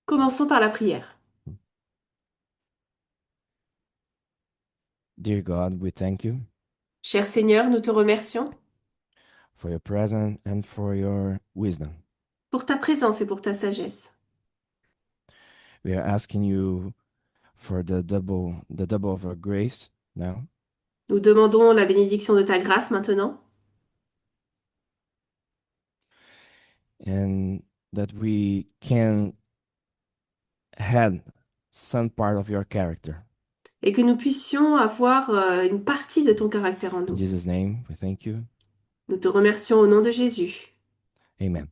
Commençons par la prière. Dear God, we thank you Cher Seigneur, nous te remercions for your presence and for your wisdom. pour ta présence et pour ta sagesse. We are asking you for the double of your grace now, Nous demandons la bénédiction de ta grâce maintenant and that we can have some part of your character. et que nous puissions avoir une partie de ton caractère en In nous. Jesus' name, we thank you. Nous te remercions au nom de Jésus. Amen.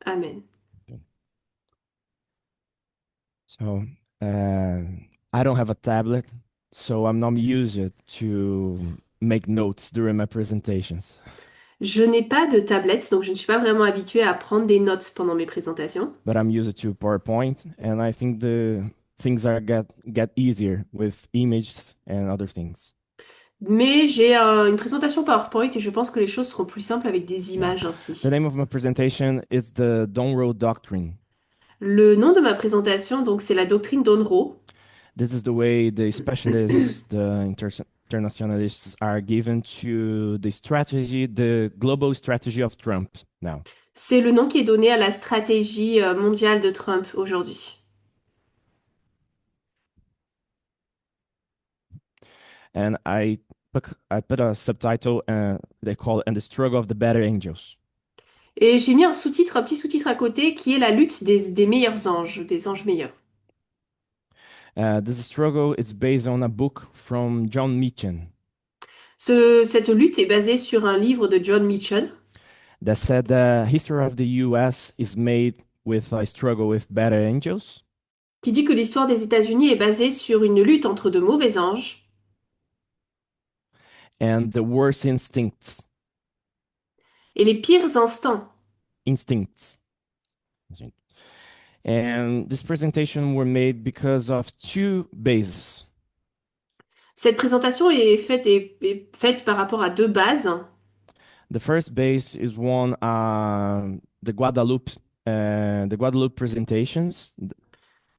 Amen. So, uh, I don't have a tablet, so I'm not used to make notes during my presentations. Je n'ai pas de tablette, donc je ne suis pas vraiment habituée à prendre des notes pendant mes présentations. But I'm used to PowerPoint, and I think the things are get easier with images and other things. Mais j'ai une présentation PowerPoint et je pense que les choses seront plus simples avec des Yeah. images The ainsi. name of my presentation is the Donroe Doctrine. Le nom de ma présentation, donc, c'est la doctrine d'Onro. This is the way the specialists, internationalists are given to the strategy, the global strategy of Trump now. C'est le nom qui est donné à la stratégie mondiale de Trump aujourd'hui. And I put a subtitle, they call it "And the Struggle of the Better Angels." Et j'ai mis un sous-titre, un petit sous-titre à côté qui est la lutte des meilleurs anges, des anges meilleurs. This struggle is based on a book from John Meechen Cette lutte est basée sur un livre de John Mitchell that said the history of the US is made with a struggle with better angels qui dit que l'histoire des États-Unis est basée sur une lutte entre de mauvais anges and the worst instincts. et les pires instants. Instincts. And this presentation were made because of two bases. Cette présentation est faite par rapport à deux bases. The first base is one the Guadalupe presentations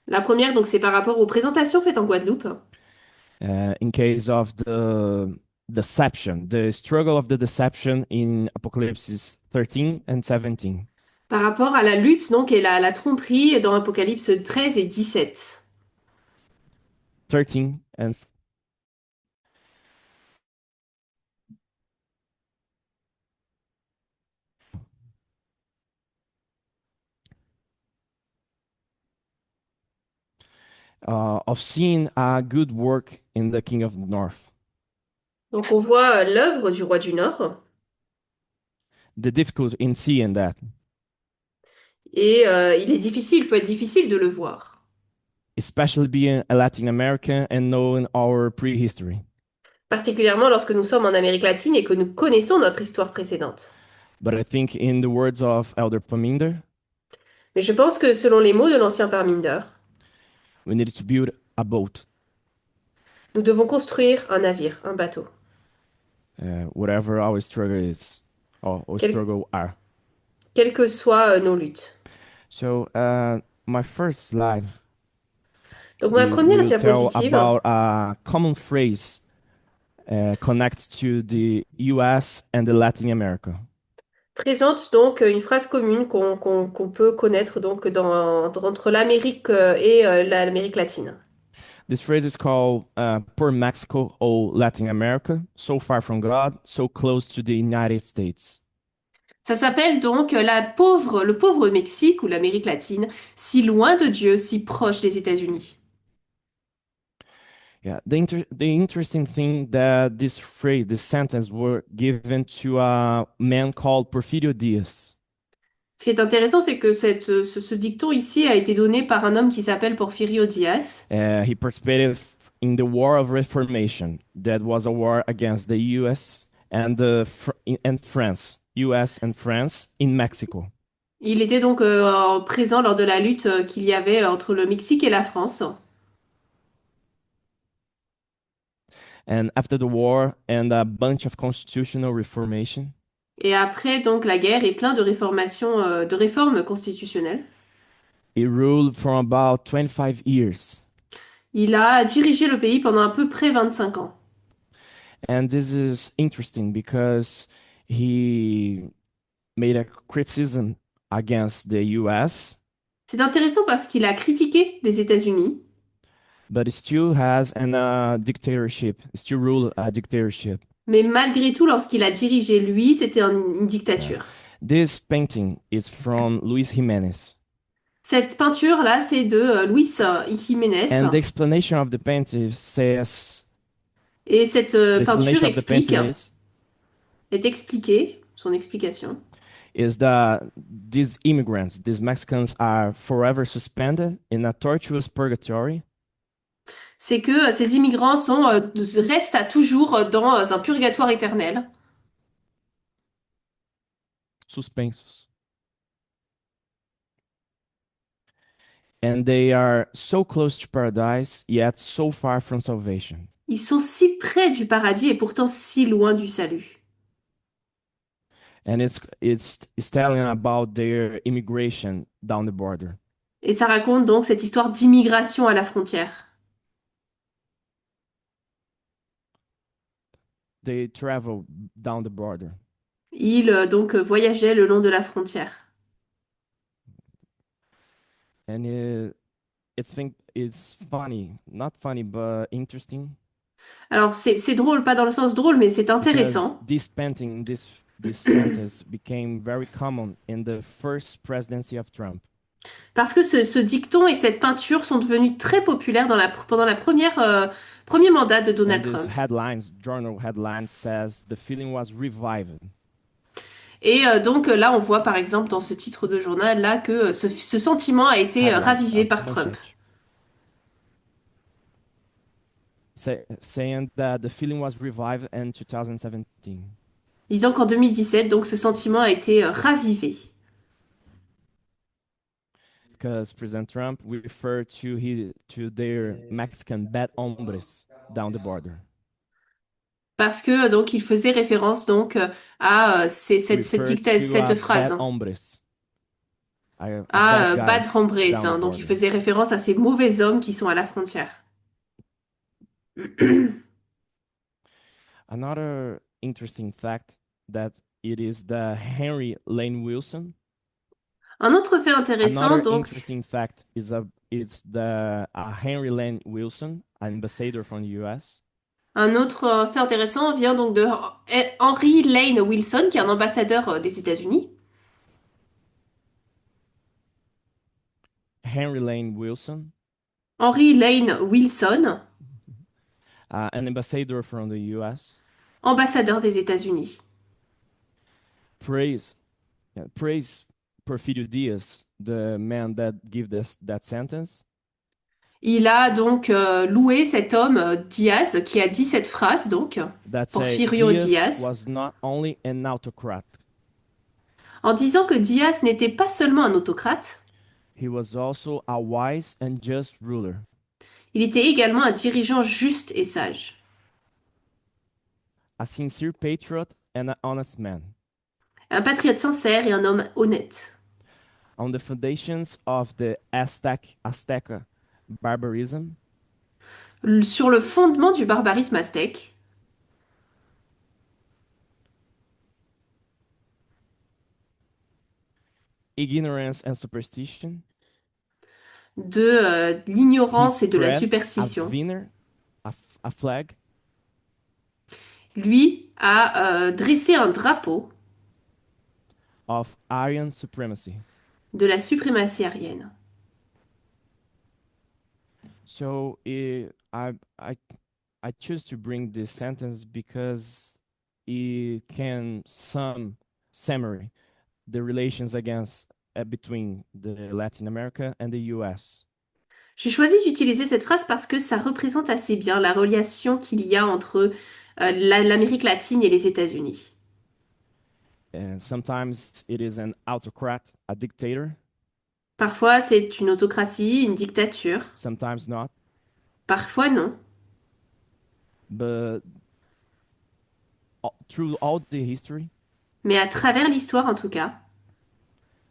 La première, donc, c'est par rapport aux présentations faites en Guadeloupe, in case of the deception, the struggle of the deception in Apocalypse 13 and 17. par rapport à la lutte donc et la tromperie dans Apocalypse 13 et 17. 13 and of seeing a good work in the King of the North. Donc on voit l'œuvre du roi du Nord The difficulty in seeing that, et il peut être difficile de le voir, especially being a Latin American and knowing our prehistory. particulièrement lorsque nous sommes en Amérique latine et que nous connaissons notre histoire précédente. But I think, in the words of Elder Paminder, Mais je pense que selon les mots de l'ancien Parminder, we needed to build a boat, nous devons construire un navire, un bateau, whatever our struggle is, or our quel- struggle are. quelles que soient nos luttes. So, my first slide Donc ma première will tell diapositive, about a common phrase connected to the US and the Latin America. présente donc une phrase commune qu'on peut connaître donc entre l'Amérique et l'Amérique latine. This phrase is called "Poor Mexico, oh Latin America, so far from God, so close to the United States." Ça s'appelle donc le pauvre Mexique ou l'Amérique latine, si loin de Dieu, si proche des États-Unis. Yeah, the interesting thing that this phrase, this sentence, were given to a man called Porfirio Diaz. Ce qui est intéressant, c'est que ce dicton ici a été donné par un homme qui s'appelle Porfirio Díaz. He participated in the War of Reformation, that was a war against the U.S. and France, U.S. and France in Mexico. Il était donc présent lors de la lutte qu'il y avait entre le Mexique et la France. And after the war and a bunch of constitutional reformation, Et après donc la guerre et plein de réformes constitutionnelles, He ruled for about 25 years. Il a dirigé le pays pendant à peu près 25 ans. And this is interesting because he made a criticism against the US, C'est intéressant parce qu'il a critiqué les États-Unis, but he still has an dictatorship, still rule a dictatorship. mais malgré tout, lorsqu'il a dirigé, lui, c'était une Yeah. dictature. This painting is from Luis Jimenez. Cette peinture-là, c'est de Luis Jiménez. And the explanation of the painting says Et cette the peinture explanation of the explique, painting est expliquée, son explication, is that these immigrants, these Mexicans, are forever suspended in a torturous purgatory, c'est que ces immigrants restent à toujours dans un purgatoire éternel. suspensos. And they are so close to paradise, yet so far from salvation. Ils sont si près du paradis et pourtant si loin du salut. And it's telling about their immigration down the border. Et ça raconte donc cette histoire d'immigration à la frontière. They travel down the border. Ils voyageaient le long de la frontière. And it's funny, not funny, but interesting Alors c'est drôle, pas dans le sens drôle, mais c'est because intéressant. this painting, this sentence became very common in the first presidency of Trump. Parce que ce dicton et cette peinture sont devenus très populaires pendant la premier mandat de And Donald this Trump. headlines, journal headline says the feeling was revived. Et là, on voit par exemple dans ce titre de journal là que ce sentiment a été Headline, ravivé par Trump. manchete, saying that the feeling was revived in 2017. Disant qu'en 2017, donc ce sentiment a été ravivé. Because President Trump referred to their Mexican bad hombres down the border. Parce que donc il faisait référence donc à Referred to cette phrase, bad hein, hombres, bad à bad guys hombres, down the hein. Donc il border. faisait référence à ces mauvais hommes qui sont à la frontière. Another interesting fact that it is the Henry Lane Wilson. Un autre fait intéressant, Another donc, interesting fact is it's the Henry Lane Wilson, ambassador from the U.S. un autre fait intéressant vient donc de Henry Lane Wilson, qui est un ambassadeur des États-Unis. Henry Lane Wilson, Henry Lane Wilson, an ambassador from the U.S. ambassadeur des États-Unis. Praise Porfirio Diaz, the man that gave that sentence. Il a donc loué cet homme, Diaz, qui a dit cette phrase, donc, That say Porfirio Diaz Diaz, was not only an autocrat, en disant que Diaz n'était pas seulement un autocrate, he was also a wise and just ruler, il était également un dirigeant juste et sage, a sincere patriot and an honest man. un patriote sincère et un homme honnête. On the foundations of the Azteca barbarism, Sur le fondement du barbarisme aztèque, ignorance and superstition, de he l'ignorance et de la spread a superstition, banner, a flag lui a dressé un drapeau of Aryan supremacy. de la suprématie aryenne. So I choose to bring this sentence because it can summary the relations against between the Latin America and the U.S. J'ai choisi d'utiliser cette phrase parce que ça représente assez bien la relation qu'il y a entre l'Amérique latine et les États-Unis. And sometimes it is an autocrat, a dictator, Parfois, c'est une autocratie, une dictature. sometimes not. Parfois, non. But through all the history, Mais à travers l'histoire, en tout cas,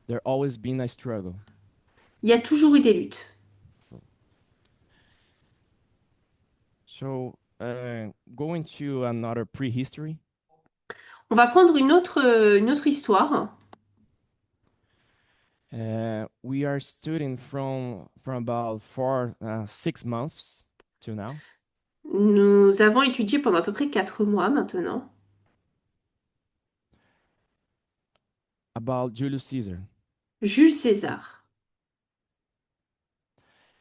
there always been a struggle Il y a toujours eu des luttes. So, going to another prehistory. On va prendre une autre histoire. We are studying from about 6 months to now Nous avons étudié pendant à peu près 4 mois maintenant. about Julius Caesar Jules César.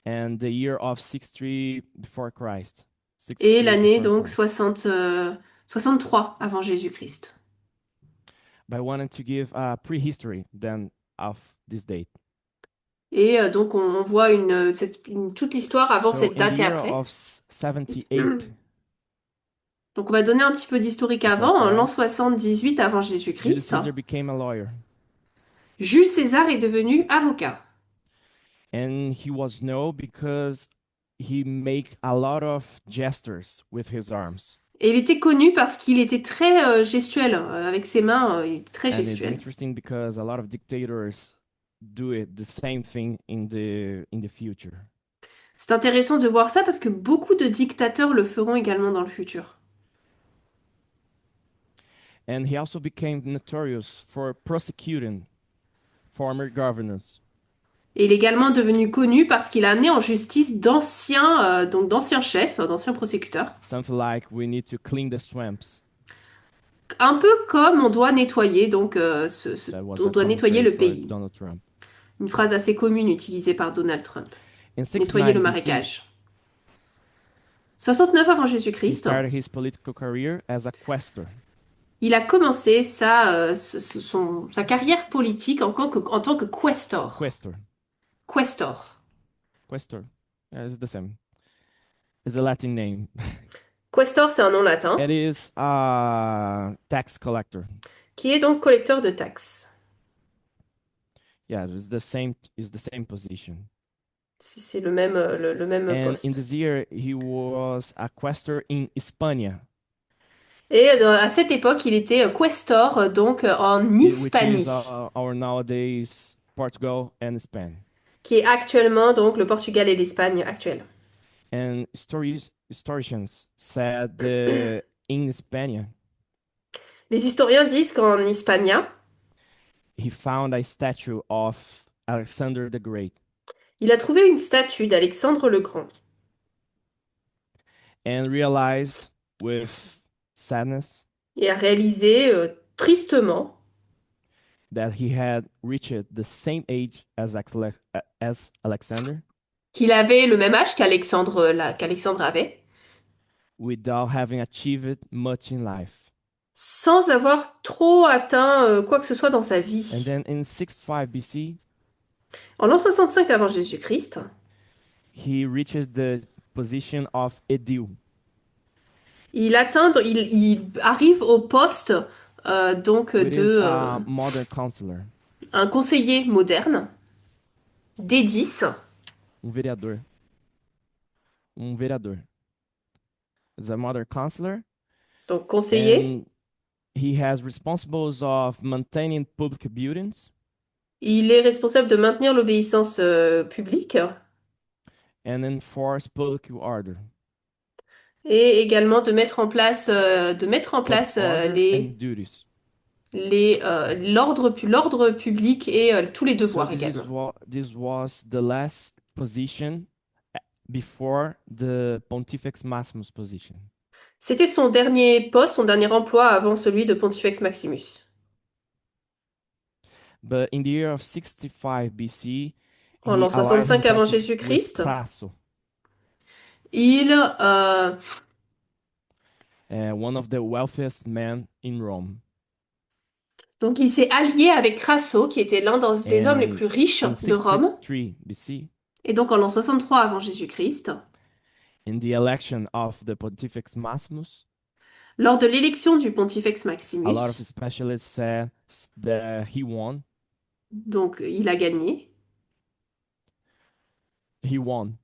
and the year of 63 before Christ. Et 63 l'année before donc Christ. 63 avant Jésus-Christ. But I wanted to give a prehistory then of this date. Et donc on voit toute l'histoire avant So cette in the date et year après. of 78 Donc on va donner un petit peu d'historique before avant, en l'an Christ, 78 avant Julius Jésus-Christ. Caesar became a lawyer. Jules César est devenu avocat. And he was known because he make a lot of gestures with his arms. Et il était connu parce qu'il était très gestuel, avec ses mains, il est très And it's gestuel. interesting because a lot of dictators do it the same thing in the future. C'est intéressant de voir ça parce que beaucoup de dictateurs le feront également dans le futur. And he also became notorious for prosecuting former governors. Et il est également devenu connu parce qu'il a amené en justice d'anciens chefs, d'anciens prosécuteurs. Something like we need to clean the swamps. Un peu comme on doit nettoyer, That was on a doit common nettoyer phrase le for pays. Donald Trump. Une phrase assez commune utilisée par Donald Trump. In Nettoyer le 69 BC, marécage. 69 avant he Jésus-Christ, started his political career as a questor. il a commencé sa carrière politique en tant que questor. Questor. Questor. Questor. Yeah, it's the same. It's a Latin name. Questor, c'est un nom latin, It is a tax collector. qui est donc collecteur de taxes. Yeah, it's the same position. C'est le même And in poste. this year, he was a questor in Hispania, Et à cette époque, il était questor, donc en which is Hispanie, our nowadays Portugal and Spain. qui est actuellement donc le Portugal et l'Espagne actuelle. And historians said in Hispania, Les historiens disent qu'en Hispania, he found a statue of Alexander the Great il a trouvé une statue d'Alexandre le Grand and realized with sadness et a réalisé tristement that he had reached the same age as Alexander qu'il avait le même âge qu'Alexandre avait, without having achieved much in life. sans avoir trop atteint quoi que ce soit dans sa And vie. then in 65 BC, En l'an 65 avant Jésus-Christ, he reached the position of Edil, il arrive au poste donc which de is a modern counselor, un conseiller moderne, d'Édice, vereador. Vereador. Is a modern counselor, donc conseiller. and he has responsibles of maintaining public buildings Il est responsable de maintenir l'obéissance publique and enforce public order. et également de mettre en Public place order and duties. l'ordre public et tous les So devoirs également. this was the last position before the Pontifex Maximus position. C'était son dernier poste, son dernier emploi avant celui de Pontifex Maximus. But in the year of 65 BC, En he l'an allied 65 avant himself with Jésus-Christ, Crasso, il, one of the wealthiest men in Rome. donc il s'est allié avec Crasso, qui était des hommes les And plus riches in de Rome. 63 BC, Et donc en l'an 63 avant Jésus-Christ, in the election of the Pontifex Maximus, lors de l'élection du Pontifex a lot of Maximus, specialists said that he won. donc il a gagné. He won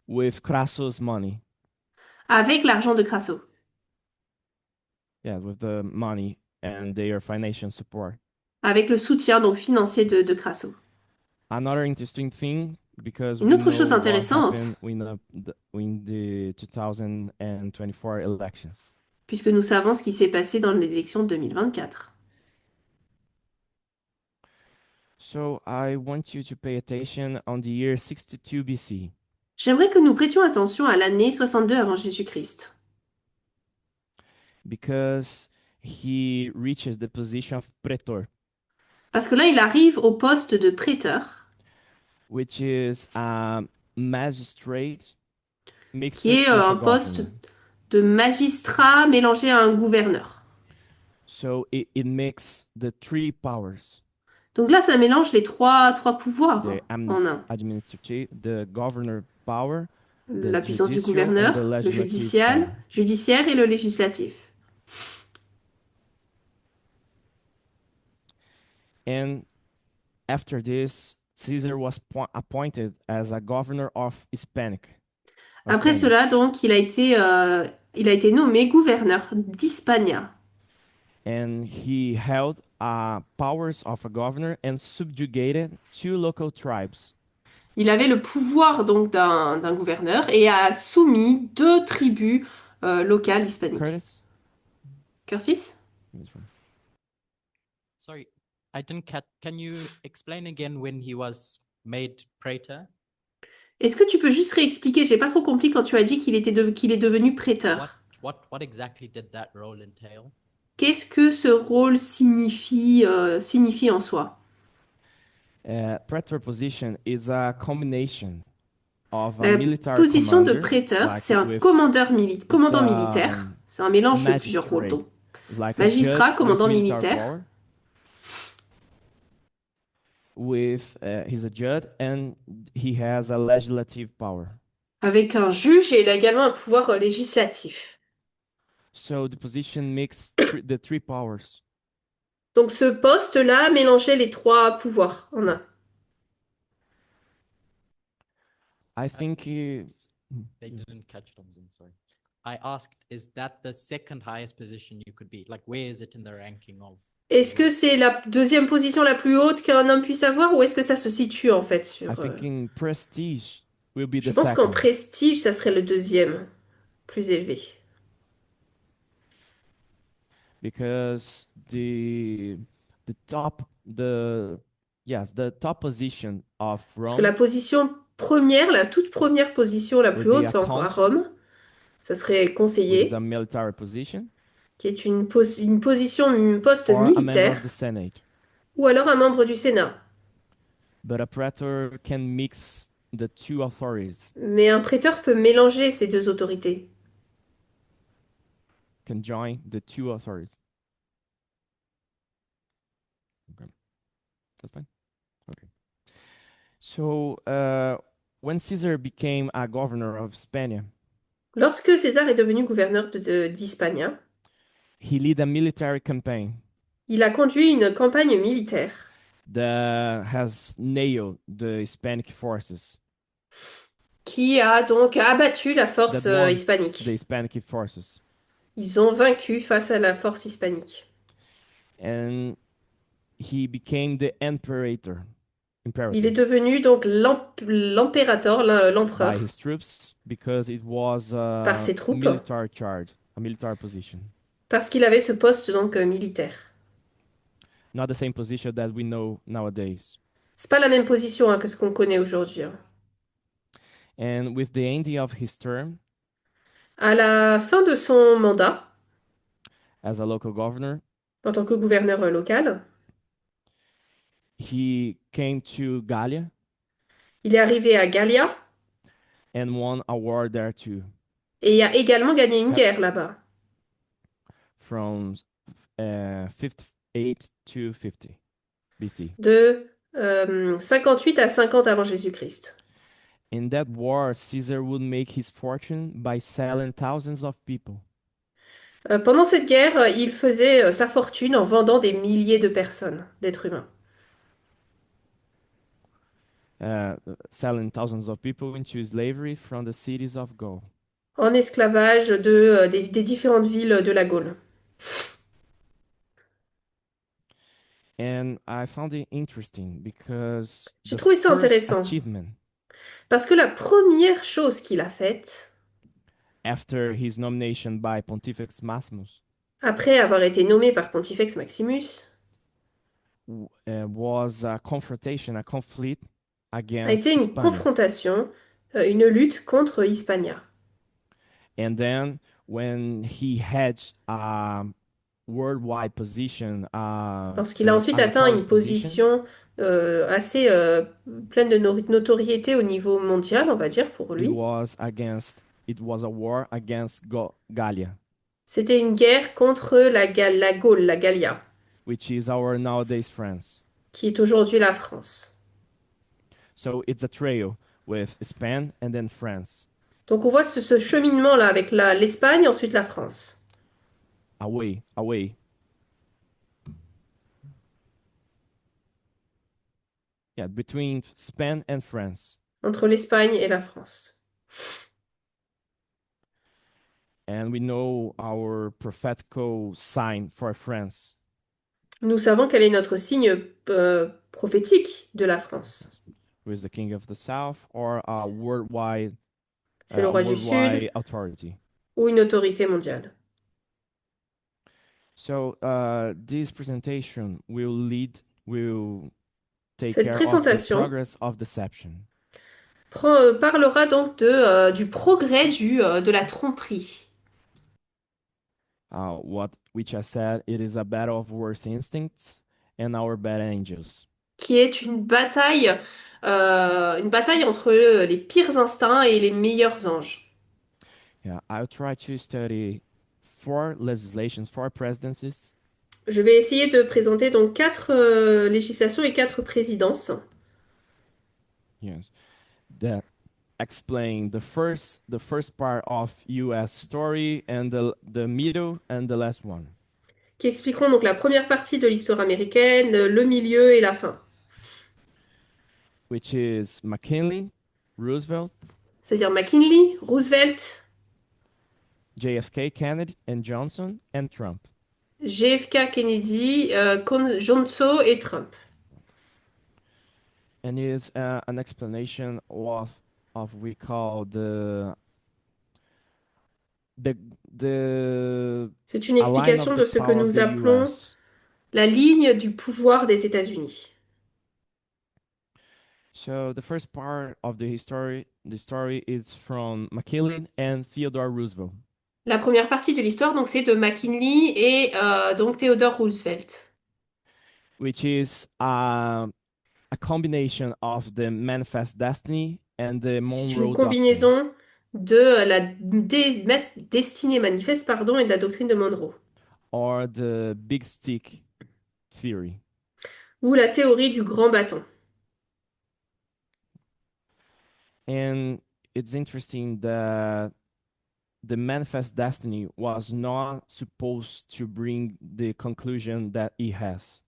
with Crasso's money. Avec l'argent de Crasso. Yeah, with the money and their financial support. avec le soutien donc financier de Crasso. Another interesting thing, because Une we autre know chose what happened intéressante, in the 2024 elections. puisque nous savons ce qui s'est passé dans l'élection de 2024. So I want you to pay attention on the year 62 BC, J'aimerais que nous prêtions attention à l'année 62 avant Jésus-Christ, because he reaches the position of praetor, parce que là, il arrive au poste de prêteur, which is a magistrate qui mixed est with a un poste governor. de magistrat mélangé à un gouverneur. So it makes the three powers, Donc là, ça mélange les trois pouvoirs en un. administrative, the governor power, the La puissance du judicial, and the gouverneur, le legislative power. judiciaire et le législatif. And after this, Caesar was appointed as a governor of Après Hispania, cela, donc, il a été nommé gouverneur d'Hispania. and he held powers of a governor and subjugated two local tribes. Il avait le pouvoir donc d'un gouverneur et a soumis deux tribus locales hispaniques. Curtis? Curtis? Sorry, I didn't catch. Can you explain again when he was made praetor? Est-ce que tu peux juste réexpliquer? J'ai pas trop compris quand tu as dit qu'il est devenu prêteur. What exactly did that role entail? Qu'est-ce que ce rôle signifie en soi? Praetor position is a combination of a La military position de commander, prêteur, like c'est un with it's commandant a militaire. C'est un mélange de plusieurs rôles. magistrate. Donc, It's like a magistrat, judge with commandant military militaire. power. He's a judge and he has a legislative power. Avec un juge et il a également un pouvoir législatif. So the position makes the three powers. Donc ce poste-là mélangeait les trois pouvoirs en un. I think They didn't catch it on Zoom, sorry. I asked, is that the second highest position you could be? Like, where is it in the ranking of? Est-ce que c'est la deuxième position la plus haute qu'un homme puisse avoir ou est-ce que ça se situe en fait I sur... think in prestige will be Je the pense qu'en second, prestige, ça serait le deuxième plus élevé. because the top position of Parce que la Rome position première, la toute première position la would plus be haute a à consul, Rome, ça serait which is a conseiller, military position, qui est une position, un poste or a member of the militaire, Senate. ou alors un membre du Sénat. But a praetor can mix the two authorities, Mais un prêteur peut mélanger ces deux autorités. can join the two authorities. Okay, that's fine. Okay. So when Caesar became a governor of Hispania, Lorsque César est devenu gouverneur d'Hispania, he led a military campaign il a conduit une campagne militaire that has nailed the Hispanic forces, qui a donc abattu la force that won the hispanique. Hispanic forces. Ils ont vaincu face à la force hispanique. And he became the Il est imperator devenu donc l'empérateur, by l'empereur, his troops, because it was par a ses troupes, military charge, a military position. parce qu'il avait ce poste donc militaire. Not the same position that we know nowadays. C'est pas la même position hein, que ce qu'on connaît aujourd'hui. Hein. And with the ending of his term À la fin de son mandat, as a local governor, en tant que gouverneur local, he came to Gallia il est arrivé à Gallia and won a war there too, et a également gagné une guerre là-bas, from 58 to 50 BC. de 58 à 50 avant Jésus-Christ. In that war, Caesar would make his fortune by selling thousands of people. Pendant cette guerre, il faisait sa fortune en vendant des milliers de personnes, d'êtres humains. Selling thousands of people into slavery from the cities of Gaul. En esclavage des différentes villes de la Gaule. And I found it interesting because J'ai the trouvé ça first intéressant achievement parce que la première chose qu'il a faite, after his nomination by Pontifex Maximus après avoir été nommé par Pontifex Maximus, was a confrontation, a conflict a été against une Hispania. confrontation, une lutte contre Hispania. And then when he had a worldwide position, Lorsqu'il a ensuite a atteint notorious une position, position assez pleine de notoriété au niveau mondial, on va dire, pour it lui, was it was a war against Gallia, c'était une guerre contre la Gaule, la Gallia, which is our nowadays France. qui est aujourd'hui la France. So it's a trail with Spain and then France. Donc on voit ce cheminement-là avec l'Espagne, ensuite la France, Away, away. Yeah, between Spain and France. entre l'Espagne et la France. And we know our prophetical sign for France. Nous savons quel est notre signe prophétique de la France. Who is the king of the south or C'est le a roi du Sud worldwide authority. ou une autorité mondiale. So this presentation will take Cette care of the présentation progress of deception. parlera donc du progrès de la tromperie, Which I said, it is a battle of worst instincts and our bad angels. qui est une bataille entre les pires instincts et les meilleurs anges. Yeah, I'll try to study 4 presidencies, Je vais essayer de présenter donc 4 législations et 4 présidences yes, that explain the first part of U.S. story and the middle and the last one, qui expliqueront donc la première partie de l'histoire américaine, le milieu et la fin. which is McKinley, Roosevelt, C'est-à-dire McKinley, Roosevelt, JFK, Kennedy, and Johnson, and Trump. JFK, Kennedy, Johnson et Trump. And is an explanation of we call the the C'est une a line of explication the de ce que power of nous the appelons U.S. la ligne du pouvoir des États-Unis. So the first part of the story is from McKinley and Theodore Roosevelt, La première partie de l'histoire, donc, c'est de McKinley et donc Theodore Roosevelt. which is a combination of the Manifest Destiny and the C'est une Monroe Doctrine, combinaison de la destinée manifeste, pardon, et de la doctrine de Monroe, or the Big Stick Theory. ou la théorie du grand bâton. And it's interesting that the Manifest Destiny was not supposed to bring the conclusion that it has.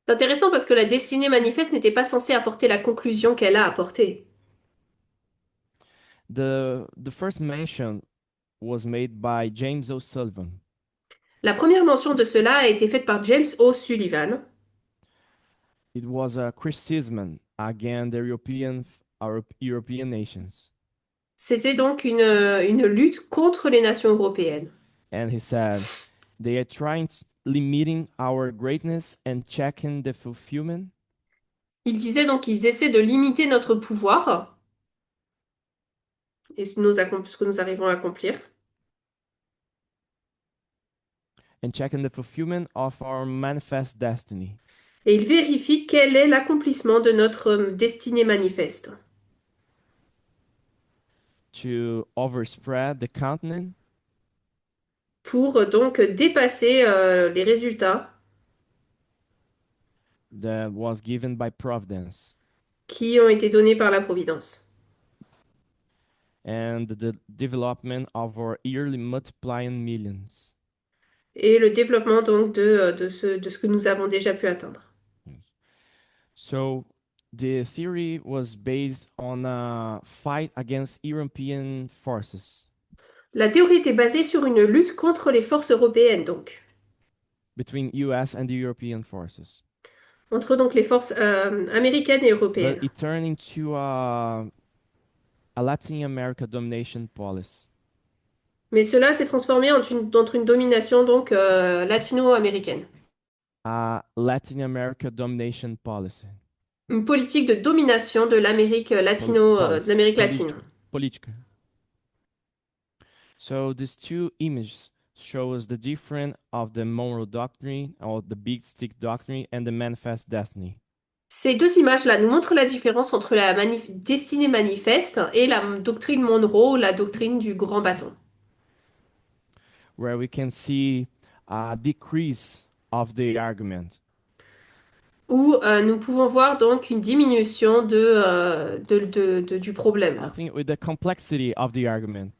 C'est intéressant parce que la destinée manifeste n'était pas censée apporter la conclusion qu'elle a apportée. The first mention was made by James O'Sullivan. La première mention de cela a été faite par James O'Sullivan. It was a criticism against the European nations. C'était donc une lutte contre les nations européennes. And he said, they are trying to limiting our greatness and checking the fulfillment Il disait donc qu'ils essaient de limiter notre pouvoir et ce que nous arrivons à accomplir. of our manifest destiny. Et il vérifie quel est l'accomplissement de notre destinée manifeste. To overspread the continent Pour donc dépasser les résultats that was given by Providence qui ont été donnés par la Providence. and the development of our yearly multiplying millions. Et le développement donc de ce que nous avons déjà pu atteindre. So the theory was based on a fight against European forces La théorie était basée sur une lutte contre les forces européennes, donc, between US and the European forces. entre donc les forces américaines et but européennes. it turned into a Latin America domination policy. Mais cela s'est transformé entre une domination donc latino-américaine. A Latin America domination policy. Une politique de domination de l'Amérique de Policy. l'Amérique latine. Politica. So these two images show us the difference of the Monroe Doctrine or the Big Stick Doctrine and the Manifest Destiny. Ces deux images-là nous montrent la différence entre la destinée manifeste et la doctrine Monroe, la doctrine du grand bâton, Where we can see a decrease of the argument. où nous pouvons voir donc une diminution du problème. I Là. think with the complexity of the argument.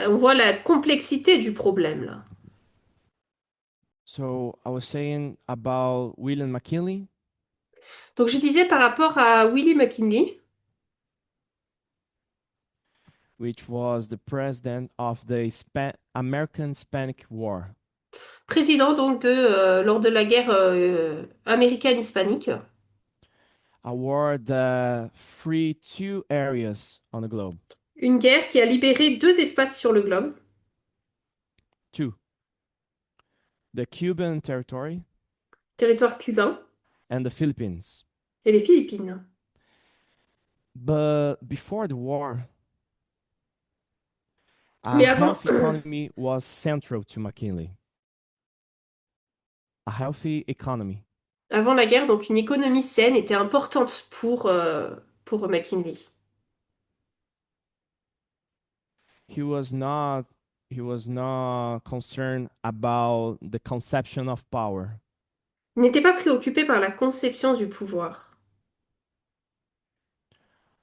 On voit la complexité du problème là. So I was saying about William McKinley. Donc je disais par rapport à Willie McKinley, Which was the president of the American Hispanic War. président donc lors de la guerre américaine hispanique, A war that freed two areas on the globe. une guerre qui a libéré deux espaces sur le globe, Two. The Cuban territory territoire cubain and the Philippines. et les Philippines. But before the war, a Mais avant, healthy economy was central to McKinley. A healthy economy. avant la guerre, donc une économie saine était importante pour McKinley. He was not concerned about the conception of power. Il n'était pas préoccupé par la conception du pouvoir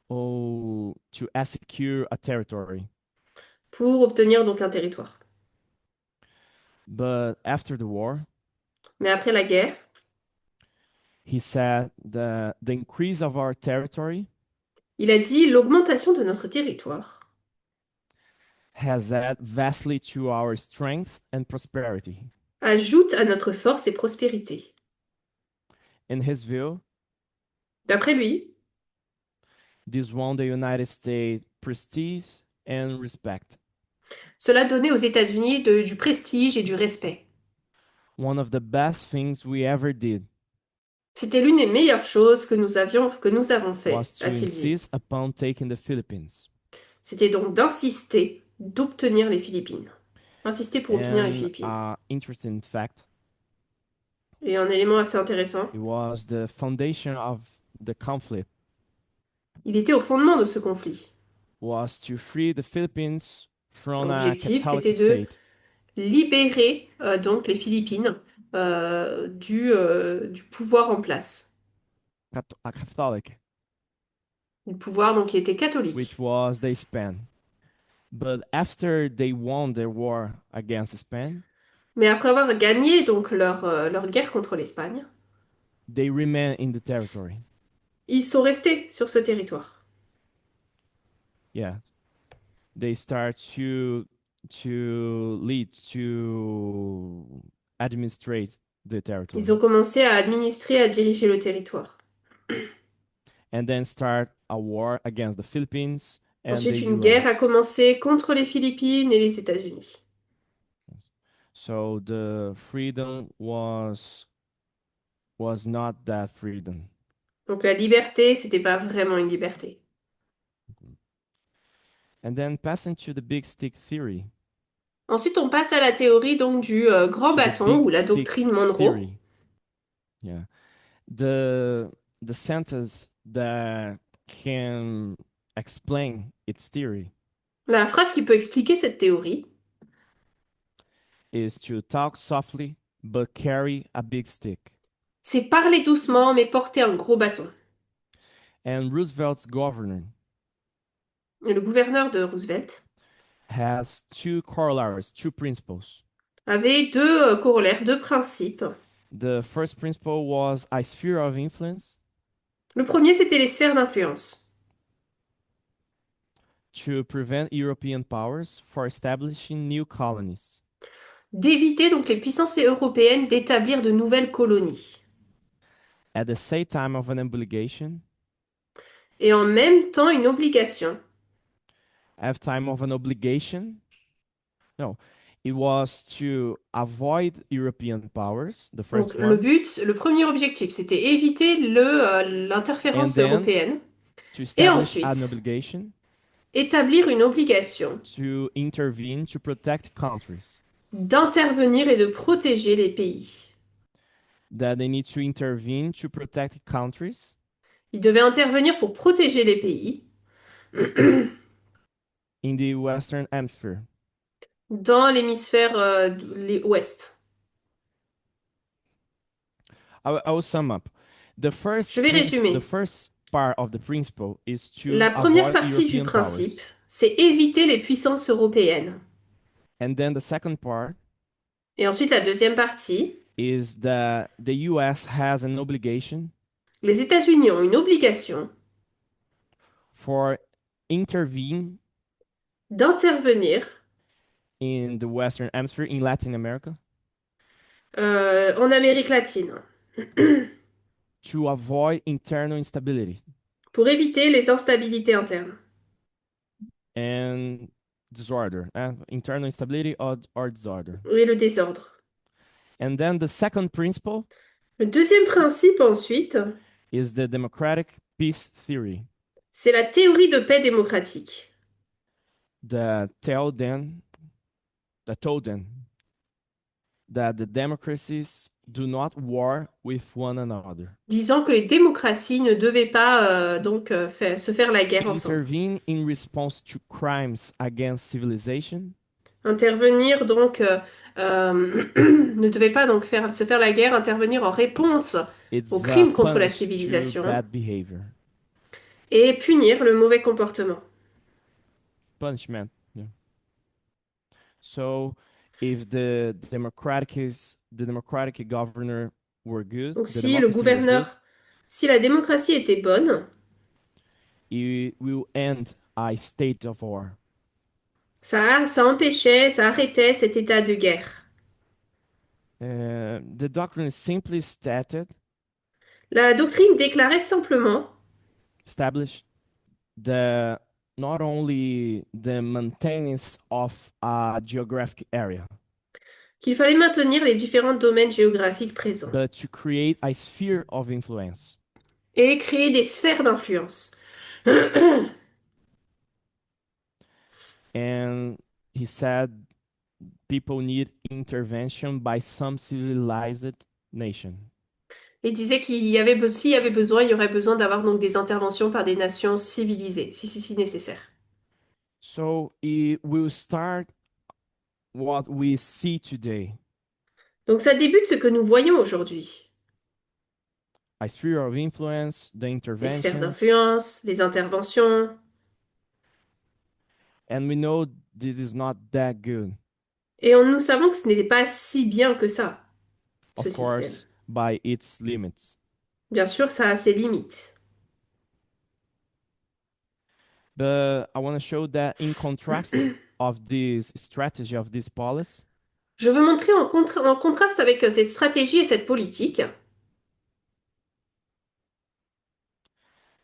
Or to secure a territory. pour obtenir donc un territoire. But after the war, Mais après la guerre, he said the increase of our territory il a dit l'augmentation de notre territoire has added vastly to our strength and prosperity. ajoute à notre force et prospérité. In his view, D'après lui, this won the United States prestige and respect. cela donnait aux États-Unis du prestige et du respect. One of the best things we ever did C'était l'une des meilleures choses que nous avons fait, was to a-t-il dit. insist upon taking the Philippines. C'était donc d'insister, d'obtenir les Philippines. Insister pour obtenir les And Philippines. interesting fact, Et un élément assez intéressant, it was the foundation of the conflict il était au fondement de ce conflit. was to free the Philippines from a L'objectif, Catholic c'était de state. libérer donc les Philippines du pouvoir en place. A Catholic, Le pouvoir donc qui était which catholique. was the Spain. But after they won their war against Spain, Mais après avoir gagné donc leur guerre contre l'Espagne, they remained in the territory. ils sont restés sur ce territoire. Yeah, they start to lead to administrate the territory, Ils ont commencé à administrer, à diriger le territoire. and then start a war against the Philippines and Ensuite, the une guerre a US. commencé contre les Philippines et les États-Unis. So the freedom was not that freedom. Donc la liberté, c'était pas vraiment une liberté. And then passing to the big stick theory. Ensuite, on passe à la théorie donc du grand To the bâton big ou la stick doctrine Monroe. theory. Yeah. The sentence that can explain its theory La phrase qui peut expliquer cette théorie, is to talk softly but carry a big stick. c'est parler doucement mais porter un gros bâton. And Roosevelt's governor Et le gouverneur de Roosevelt has two corollaries, two principles. avait deux corollaires, deux principes. The first principle was a sphere of influence Le premier, c'était les sphères d'influence. to prevent European powers for establishing new colonies. D'éviter donc les puissances européennes d'établir de nouvelles colonies. at the same time of an obligation, et en même temps une obligation. at time of an obligation. No, it was to avoid European powers, the Donc first le one, but, le premier objectif, c'était éviter and l'interférence then européenne to et establish an ensuite obligation établir une obligation to intervene to protect countries, d'intervenir et de protéger les pays. that they need to intervene to protect countries Il devait intervenir pour protéger les pays in the Western Hemisphere. dans l'hémisphère ouest. I will sum up. Je vais The résumer. first part of the principle is La to première avoid partie du European principe, powers. c'est éviter les puissances européennes. And then the second part Et ensuite, la deuxième partie, is that the US has an obligation les États-Unis ont une obligation for intervene d'intervenir in the Western Hemisphere, in Latin America, en Amérique latine to avoid internal instability pour éviter les instabilités internes and disorder, internal instability or disorder. et le désordre. And then the second principle Le deuxième principe, ensuite, is the democratic peace theory c'est la théorie de paix démocratique that told them that the democracies do not war with one another. disant que les démocraties ne devaient pas se faire la guerre ensemble. Intervene in response to crimes against civilization Intervenir ne devait pas se faire la guerre, intervenir en réponse aux it's a crimes contre la punish to civilisation bad behavior. et punir le mauvais comportement. Punishment. Yeah. So if the democratic governor were good, Donc the si le democracy was good, gouverneur, si la démocratie était bonne, it will end a state of war. ça empêchait, ça arrêtait cet état de guerre. The doctrine simply La doctrine déclarait simplement established the not only the maintenance of a geographic area, qu'il fallait maintenir les différents domaines géographiques présents but to create a sphere of influence. et créer des sphères d'influence. And he said people need intervention by some civilized nation. Il disait s'il y avait besoin, il y aurait besoin d'avoir donc des interventions par des nations civilisées, si nécessaire. So it will start what we see today, Donc ça débute ce que nous voyons aujourd'hui. a sphere of influence, the Les sphères interventions, d'influence, les interventions. and we know this is not that good, Et nous savons que ce n'était pas si bien que ça, ce of système. course, by its limits. Bien sûr, ça a ses limites. But I want to show that in contrast of this strategy, of this policy, Je veux montrer en contraste avec cette stratégie et cette politique,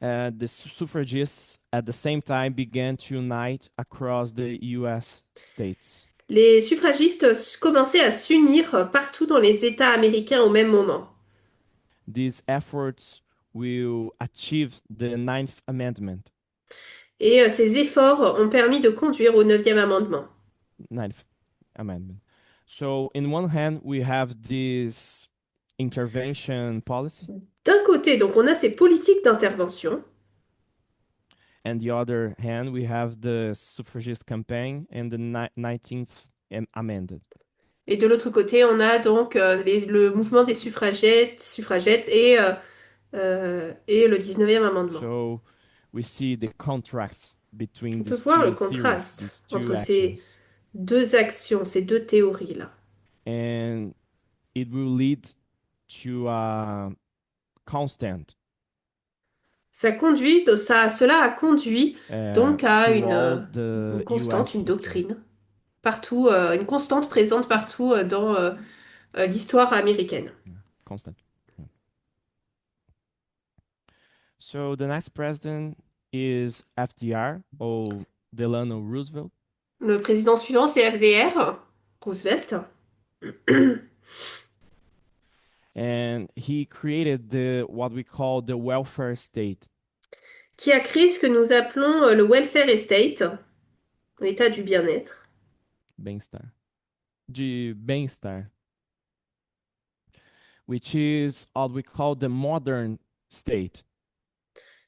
the suffragists at the same time began to unite across the US states. les suffragistes commençaient à s'unir partout dans les États américains au même moment. These efforts will achieve the Ninth Amendment. Et ces efforts ont permis de conduire au neuvième amendement. Ninth Amendment. So, in one hand, we have this intervention policy, D'un côté, donc, on a ces politiques d'intervention, and the other hand, we have the suffragist campaign and the 19th Amendment. et de l'autre côté, on a donc le mouvement des suffragettes et le 19e amendement. So, we see the contrast between On peut these voir le two theories, contraste these entre two ces actions, deux actions, ces deux théories-là. and it will lead to a constant Cela a conduit donc à throughout the une constante, US une history. doctrine, partout, une constante présente partout dans l'histoire américaine. Constant. So the next president is FDR or Delano Roosevelt, Le président suivant, c'est FDR, Roosevelt, and he created the what we call the welfare state. qui a créé ce que nous appelons le welfare estate, l'état du bien-être, Bem-estar. De bem-estar, which is what we call the modern state.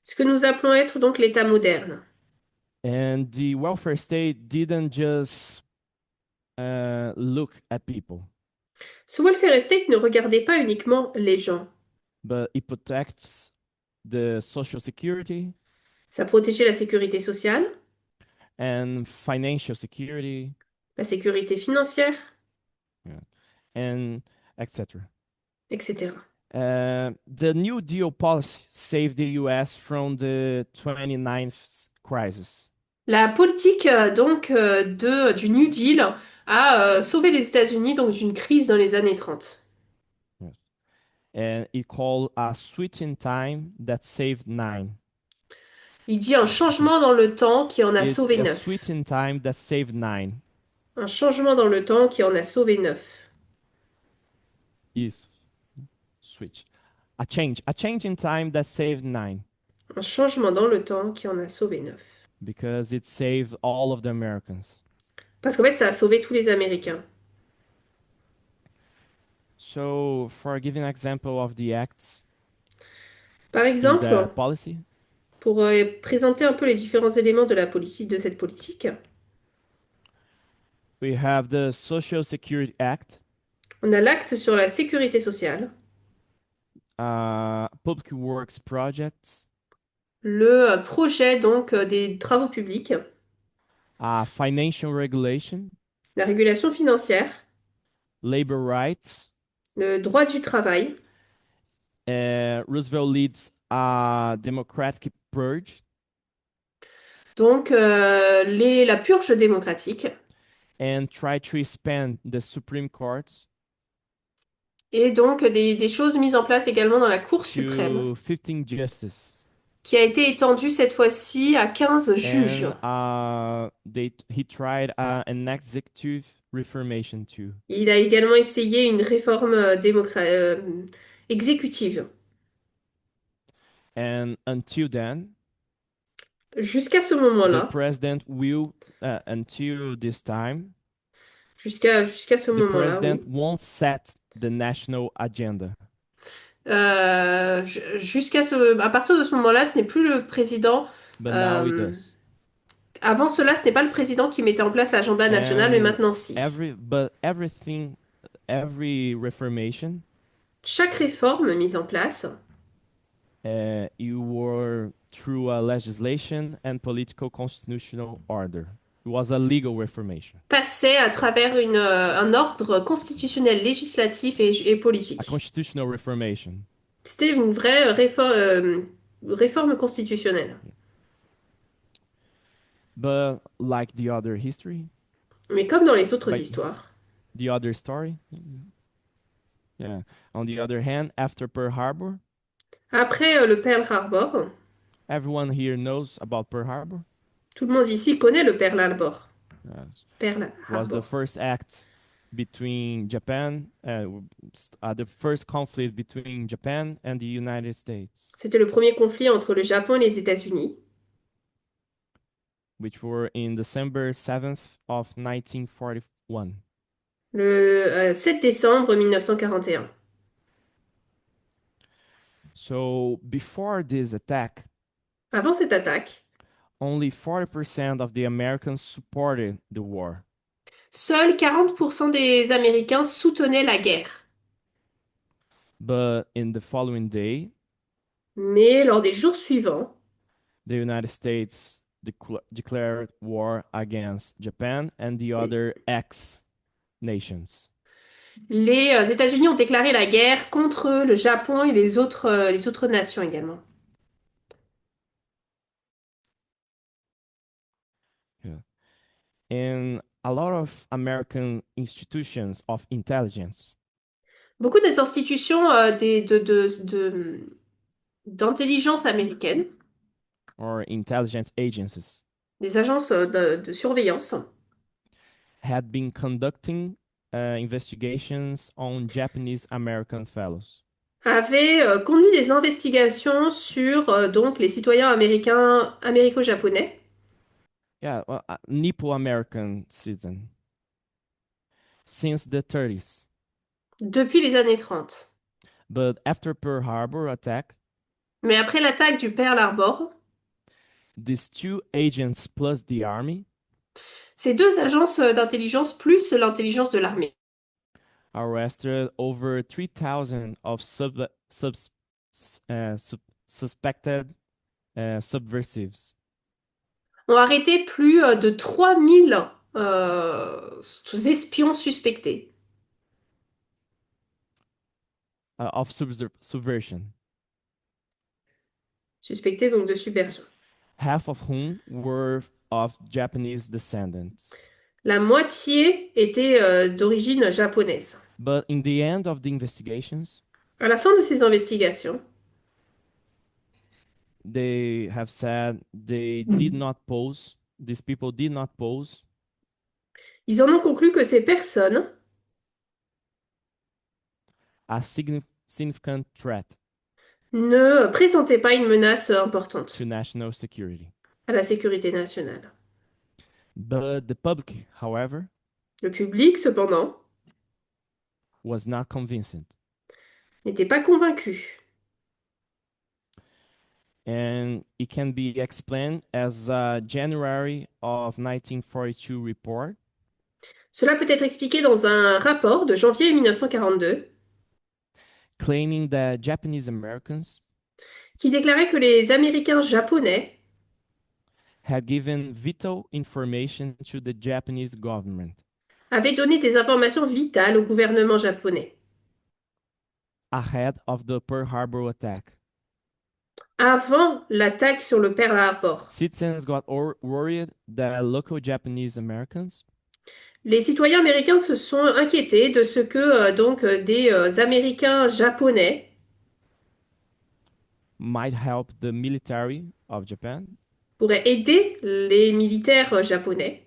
ce que nous appelons être donc l'état moderne. And the welfare state didn't just look at people, Ce welfare estate ne regardait pas uniquement les gens. but it protects the social security Ça protégeait la sécurité sociale, and financial security, la sécurité financière, yeah, and etc. etc. The New Deal policy saved the US from the 29th crisis. La politique du New Deal a sauvé les États-Unis donc d'une crise dans les années 30. Yes. And it called a switch in time that saved nine. Il dit un changement dans le temps qui en a It's sauvé a 9. switch in time that saved nine. Un changement dans le temps qui en a sauvé 9. Isso. Switch. A change in time that saved nine. Un changement dans le temps qui en a sauvé 9. Because it saved all of the Americans. Parce qu'en fait, ça a sauvé tous les Américains. So, for giving an example of the acts Par in exemple, that policy, pour présenter un peu les différents éléments de la politique, de cette politique, we have the Social Security Act, on a l'acte sur la sécurité sociale, Public Works Projects, le projet des travaux publics, Financial Regulation, la régulation financière, Labor Rights. le droit du travail. Roosevelt leads a Democratic Purge, Donc, la purge démocratique and try to expand the Supreme Courts et donc des choses mises en place également dans la Cour suprême, to 15 justices. qui a été étendue cette fois-ci à 15 juges. And he tried an executive reformation too. Il a également essayé une réforme exécutive. And until then, Jusqu'à ce the moment-là, president will, until this time, jusqu'à ce the moment-là, president oui. won't set the national agenda. À partir de ce moment-là, ce n'est plus le président. But now it euh, does. Avant cela, ce n'est pas le président qui mettait en place l'agenda national, mais And maintenant si. every reformation, Chaque réforme mise en place you were through a legislation and political constitutional order. It was a legal reformation, passait à travers un ordre constitutionnel, législatif et a politique. constitutional reformation. C'était une vraie réforme constitutionnelle. But like the other history, Mais comme dans les autres Like- histoires, the other story, yeah. On the other hand, after Pearl Harbor, après le Pearl Harbor, everyone here knows about Pearl Harbor. tout le monde ici connaît le Pearl Harbor. Pearl Was the Harbor. first act between Japan, the first conflict between Japan and the United States, C'était le premier conflit entre le Japon et les États-Unis, which were in December 7th of 1941. le 7 décembre 1941. So before this attack, Avant cette attaque, only 40% of the Americans supported the war. seuls 40% des Américains soutenaient la guerre. But in the following day, Mais lors des jours suivants, the United States declared war against Japan and the other ex-nations. les États-Unis ont déclaré la guerre contre le Japon et les autres nations également. Yeah. And a lot of American institutions of intelligence Beaucoup des institutions d'intelligence américaine, or intelligence agencies des agences de surveillance, had been conducting investigations on Japanese American fellows. avaient conduit des investigations sur donc les citoyens américains, américo-japonais Yeah, well, Nippo American citizen since the 30s. depuis les années 30. But after Pearl Harbor attack, Mais après l'attaque du Pearl Harbor, these two agents plus the army ces deux agences d'intelligence plus l'intelligence de l'armée arrested over 3,000 of suspected subversives. ont arrêté plus de 3000 espions suspectés. Of subversion, Suspectés donc de subversion. half of whom were of Japanese descendants. La moitié était d'origine japonaise. But in the end of the investigations, À la fin de ces investigations, they have said they did not pose, these people did not pose ils en ont conclu que ces personnes a significant threat ne présentaient pas une menace importante to national security. à la sécurité nationale. But the public, however, Le public, cependant, was not convinced. n'était pas convaincu. And it can be explained as a January of 1942 report Cela peut être expliqué dans un rapport de janvier 1942 claiming that Japanese Americans qui déclarait que les Américains japonais had given vital information to the Japanese government avaient donné des informations vitales au gouvernement japonais ahead of the Pearl Harbor attack. avant l'attaque sur le Pearl Harbor. Citizens got worried that local Japanese Americans Les citoyens américains se sont inquiétés de ce que des Américains japonais might help the military of Japan pourraient aider les militaires japonais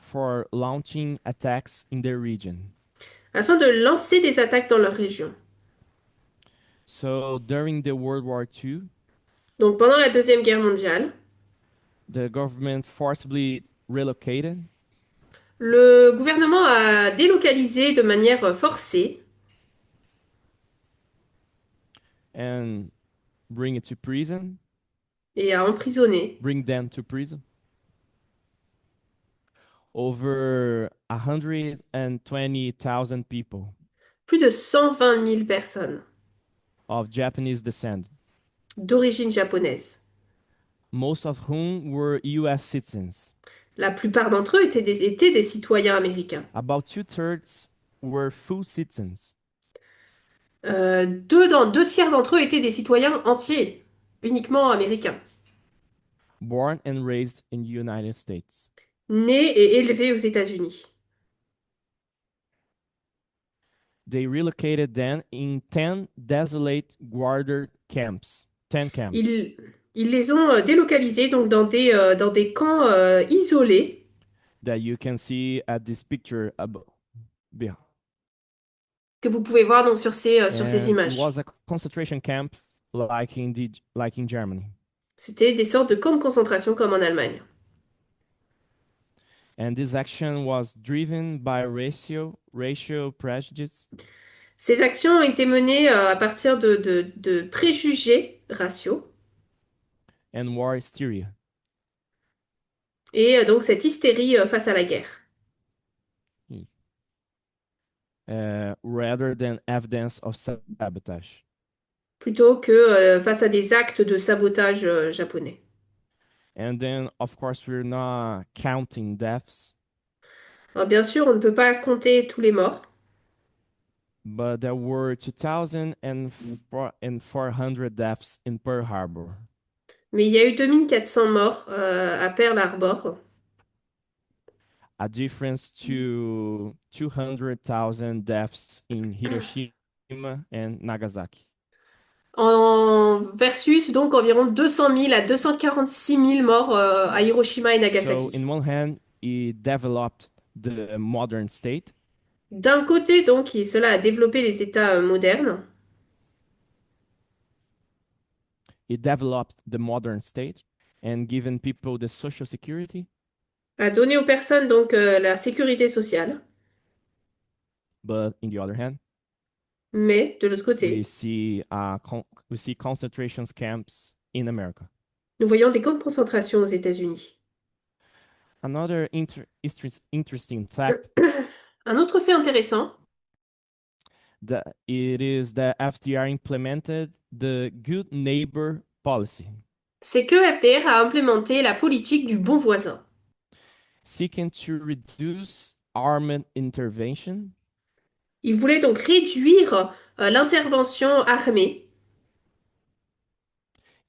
for launching attacks in their region. afin de lancer des attaques dans leur région. So during the World War II, Donc pendant la Deuxième Guerre mondiale, the government forcibly relocated le gouvernement a délocalisé de manière forcée and bring it to prison, et a emprisonné bring them to prison. Over 120,000 people plus de 120 000 personnes of Japanese descent, d'origine japonaise. most of whom were US citizens. La plupart d'entre eux étaient des citoyens américains. About two-thirds were full citizens. Deux tiers d'entre eux étaient des citoyens entiers, uniquement américains, Born and raised in the United States. nés et élevés aux États-Unis. They relocated then in 10 desolate guarded camps. 10 camps. Ils les ont délocalisés donc dans des camps isolés That you can see at this picture above. que vous pouvez voir donc sur ces And it images. was a concentration camp like in Germany. C'était des sortes de camps de concentration comme en Allemagne. And this action was driven by racial prejudice Ces actions ont été menées à partir de préjugés raciaux and war hysteria et donc cette hystérie face à la guerre, rather than evidence of sabotage. plutôt que face à des actes de sabotage japonais. And then, of course, we're not counting deaths, Alors, bien sûr, on ne peut pas compter tous les morts, but there were 2,400 deaths in Pearl Harbor. mais il y a eu 2400 morts à Pearl Harbor, A difference to 200,000 deaths in Hiroshima and Nagasaki. Versus donc environ 200 000 à 246 000 morts à Hiroshima et So, Nagasaki. in one hand, it developed the modern state, D'un côté, donc, cela a développé les États modernes, it developed the modern state and given people the social security. a donné aux personnes donc la sécurité sociale. But in the other hand, Mais de l'autre we côté, see we see concentration camps in America. nous voyons des camps de concentration aux États-Unis. Another interesting fact Un autre fait intéressant, that it is that FDR implemented the good neighbor policy, c'est que FDR a implémenté la politique du bon voisin. seeking to reduce armed intervention Il voulait donc réduire l'intervention armée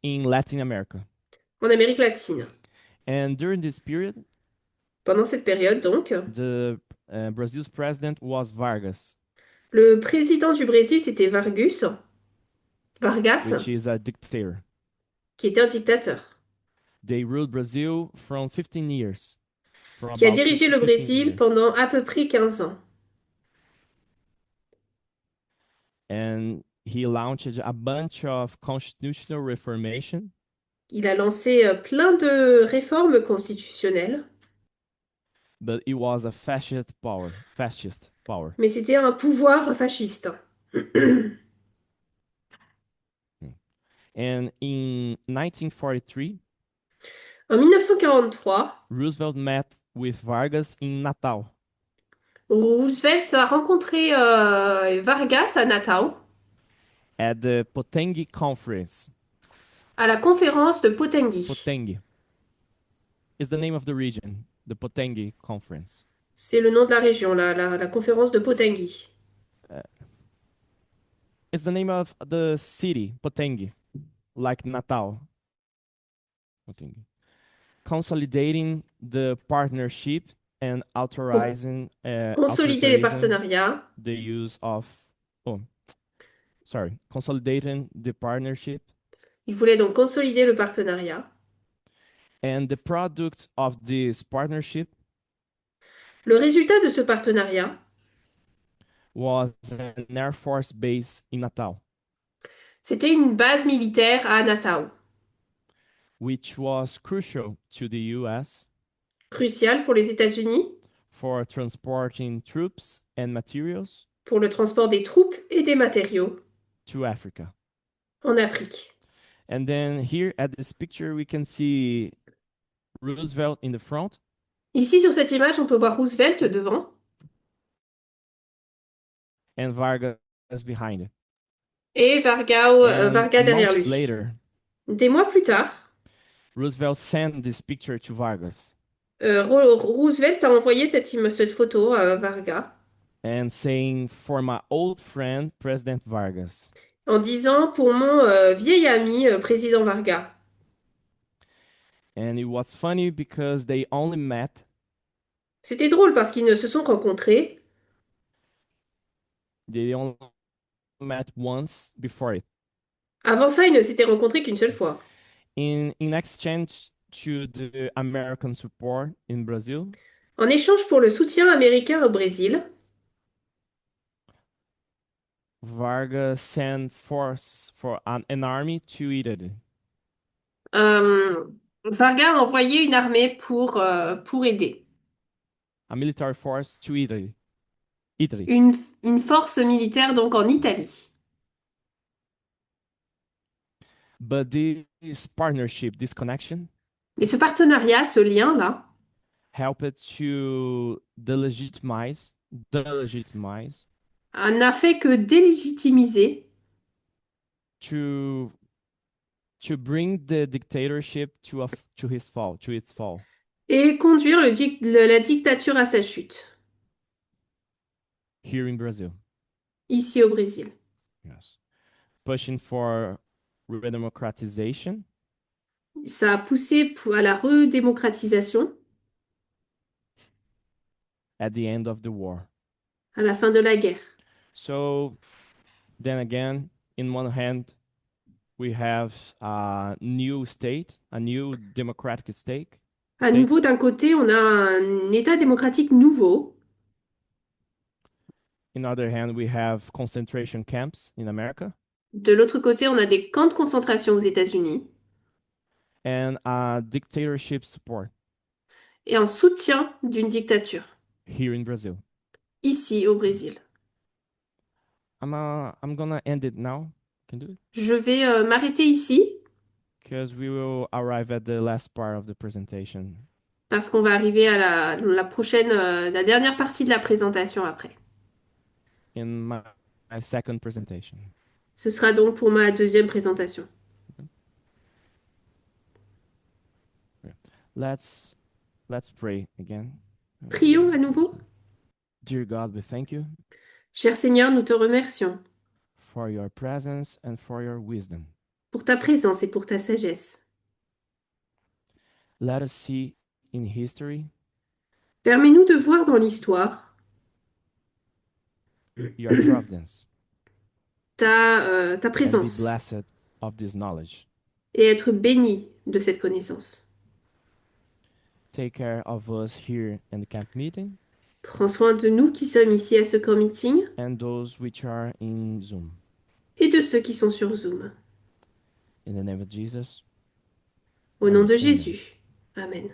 in Latin America. en Amérique latine. And during this period, Pendant cette période, donc, the Brazil's president was Vargas, le président du Brésil, c'était Vargas, which is a dictator. qui était un dictateur, They ruled Brazil from 15 years, for qui a about dirigé le 15 Brésil years. pendant à peu près 15 ans. And he launched a bunch of constitutional reformation, Il a lancé plein de réformes constitutionnelles, but it was a fascist power. mais c'était un pouvoir fasciste. And in 1943, En 1943, Roosevelt met with Vargas in Natal. Roosevelt a rencontré Vargas à Natal, At the Potengi Conference. à la conférence de Potengi. Potengi is the name of the region, the Potengi Conference. C'est le nom de la région, la conférence de Potengi. It's the name of the city, Potengi, like Natal. Potengi. Consolidating the partnership and Pour consolider les authorizing partenariats, the use of, oh, sorry, consolidating the partnership il voulait donc consolider le partenariat. and the product of this partnership Le résultat de ce partenariat, was an Air Force base in Natal, c'était une base militaire à Natal, which was crucial to the US cruciale pour les États-Unis, for transporting troops and materials pour le transport des troupes et des matériaux to Africa. en Afrique. And then here at this picture, we can see Roosevelt in the front Ici, sur cette image, on peut voir Roosevelt devant and Vargas behind it. et And Vargas derrière months lui. later, Des mois plus tard, Roosevelt sent this picture to Vargas Roosevelt a envoyé cette photo à Vargas and saying, "For my old friend, President Vargas." en disant pour mon vieil ami, président Vargas. And it was funny because they only met, C'était drôle parce qu'ils ne se sont rencontrés. they only met once before it. Avant ça, ils ne s'étaient rencontrés qu'une seule fois. In exchange to the American support in Brazil, En échange pour le soutien américain au Brésil, Vargas sent force for an army to Italy. euh, Vargas a envoyé une armée pour aider. A military force to Italy. Italy. Une force militaire donc en Italie. But this partnership, this connection, Mais ce partenariat, ce lien-là, helped to delegitimize n'a fait que délégitimiser, to bring the dictatorship to its fall. et conduire la dictature à sa chute, Here in Brazil. ici au Brésil. Yes. Pushing for redemocratization Ça a poussé à la redémocratisation at the end of the war. à la fin de la guerre. So then again, in one hand, we have a new state, a new democratic state. À nouveau, d'un côté, on a un État démocratique nouveau. In other hand, we have concentration camps in America De l'autre côté, on a des camps de concentration aux États-Unis and dictatorship support et un soutien d'une dictature, here in Brazil. ici au Brésil. I'm gonna end it now. Can do it Je vais m'arrêter ici because we will arrive at the last part of the presentation parce qu'on va arriver à la prochaine, la dernière partie de la présentation après. in my second presentation. Ce sera donc pour ma deuxième présentation. Let's pray again. Prions à nouveau. Dear God, we thank you Cher Seigneur, nous te remercions for your presence and for your wisdom. pour ta présence et pour ta sagesse. Let us see in history Permets-nous de voir dans l'histoire your providence ta and be présence blessed of this knowledge. et être béni de cette connaissance. Take care of us here in the camp meeting Prends soin de nous qui sommes ici à ce camp meeting and those which are in Zoom. et de ceux qui sont sur Zoom. In the name of Jesus. Au nom de Amen. Jésus. Amen.